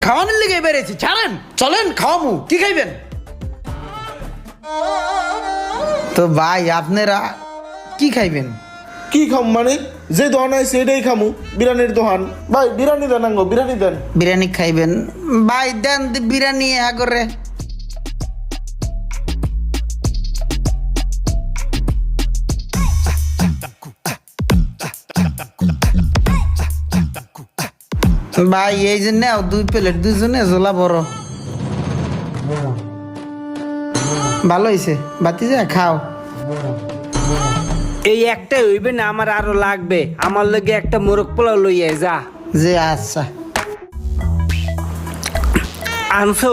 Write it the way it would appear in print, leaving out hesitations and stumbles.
খাওয়ানোর লেগে বেড়েছি, ছাড়েন চলেন খাওয়ামু। কি খাইবেন? তো ভাই আপনারা কি খাইবেন? কি খাম মানে যে দোকান আছে এটাই খামু, বিরিয়ানির দোকান। ভাই বিরিয়ানি দেন, আঙ্গো বিরিয়ানি দেন। বিরিয়ানি খাইবেন? ভাই দেন বিরিয়ানি আগরে। ভাই এই যে নেও 2 প্লেট, দুজনে ঝোলা বড়। ভালো হয়েছে, বাতি যা খাও। এই একটাই হইবে না, আমার আরো লাগবে। আমার লগে একটা মোরগ পোলাও লইয়া যা। যে আচ্ছা আনছো?